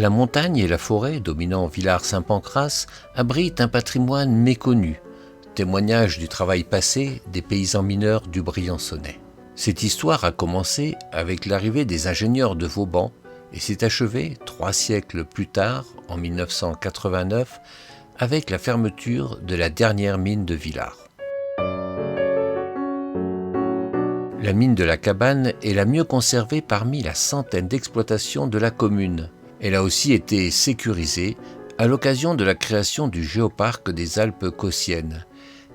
La montagne et la forêt dominant Villars-Saint-Pancrace abritent un patrimoine méconnu, témoignage du travail passé des paysans mineurs du Briançonnais. Cette histoire a commencé avec l'arrivée des ingénieurs de Vauban et s'est achevée 3 siècles plus tard, en 1989, avec la fermeture de la dernière mine de Villars. La mine de la Cabane est la mieux conservée parmi la centaine d'exploitations de la commune. Elle a aussi été sécurisée à l'occasion de la création du géoparc des Alpes Caussiennes.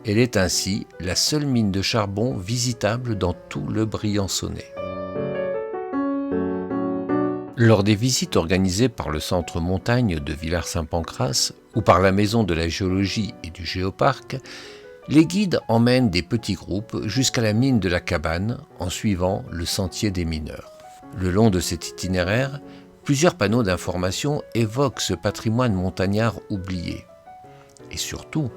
Elle est ainsi la seule mine de charbon visitable dans tout le Briançonnais. Lors des visites organisées par le Centre Montagne de Villars-Saint-Pancrace ou par la Maison de la Géologie et du Géoparc, les guides emmènent des petits groupes jusqu'à la mine de la Cabane en suivant le sentier des mineurs. Le long de cet itinéraire, plusieurs panneaux d'information évoquent ce patrimoine montagnard oublié. Et surtout,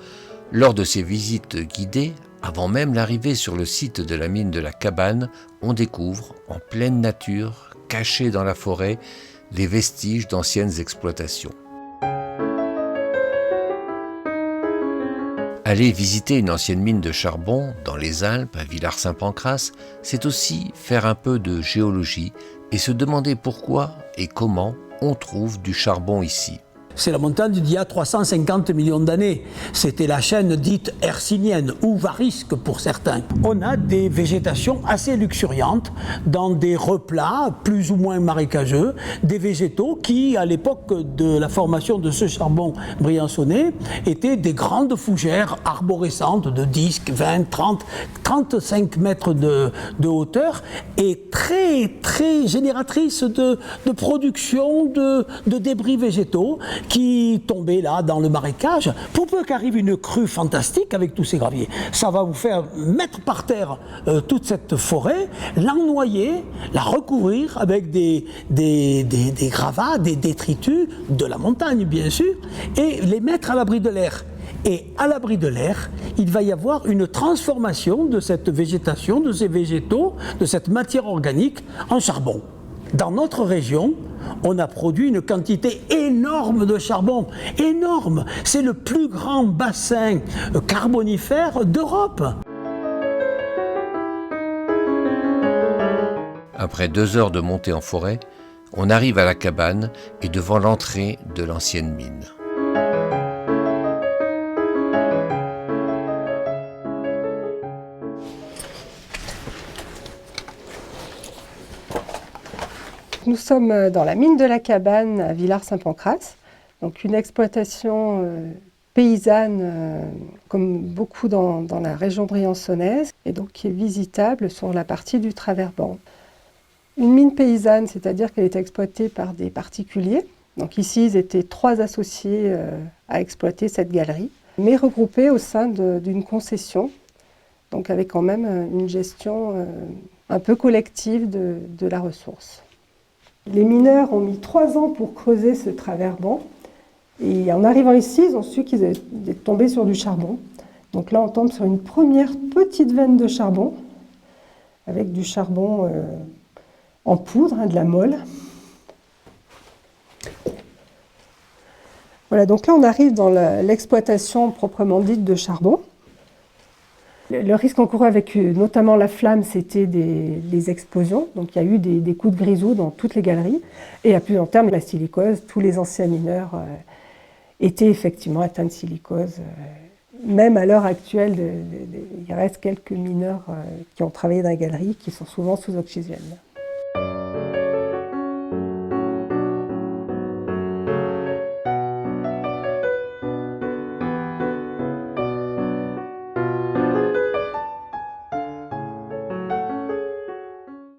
lors de ces visites guidées, avant même l'arrivée sur le site de la mine de la Cabane, on découvre, en pleine nature, cachés dans la forêt, les vestiges d'anciennes exploitations. Aller visiter une ancienne mine de charbon dans les Alpes, à Villars-Saint-Pancrace, c'est aussi faire un peu de géologie et se demander pourquoi et comment on trouve du charbon ici. C'est la montagne d'il y a 350 millions d'années. C'était la chaîne dite hercynienne, ou varisque pour certains. On a des végétations assez luxuriantes dans des replats plus ou moins marécageux, des végétaux qui, à l'époque de la formation de ce charbon briançonnais, étaient des grandes fougères arborescentes de 10, 20, 30, 35 mètres de hauteur et très génératrices de production de débris végétaux qui tombaient là dans le marécage. Pour peu qu'arrive une crue fantastique avec tous ces graviers, ça va vous faire mettre par terre toute cette forêt, l'ennoyer, la recouvrir avec des gravats, des détritus de la montagne bien sûr, et les mettre à l'abri de l'air. Et à l'abri de l'air, il va y avoir une transformation de cette végétation, de ces végétaux, de cette matière organique en charbon. Dans notre région, on a produit une quantité énorme de charbon, énorme. C'est le plus grand bassin carbonifère d'Europe. Après 2 heures de montée en forêt, on arrive à la cabane et devant l'entrée de l'ancienne mine. Nous sommes dans la mine de la Cabane à Villars-Saint-Pancrace, donc une exploitation paysanne comme beaucoup dans la région briançonnaise et donc qui est visitable sur la partie du Traverband. Une mine paysanne, c'est-à-dire qu'elle est exploitée par des particuliers. Donc ici, ils étaient 3 associés à exploiter cette galerie, mais regroupés au sein d'une concession, donc avec quand même une gestion un peu collective de la ressource. Les mineurs ont mis 3 ans pour creuser ce Traverband. Et en arrivant ici, ils ont su qu'ils étaient tombés sur du charbon. Donc là, on tombe sur une première petite veine de charbon, avec du charbon en poudre, de la molle. Voilà, donc là, on arrive dans l'exploitation proprement dite de charbon. Le risque encouru avec notamment la flamme, c'était les explosions. Donc il y a eu des coups de grisou dans toutes les galeries. Et à plus long terme, la silicose, tous les anciens mineurs étaient effectivement atteints de silicose. Même à l'heure actuelle, il reste quelques mineurs qui ont travaillé dans les galeries qui sont souvent sous oxygène.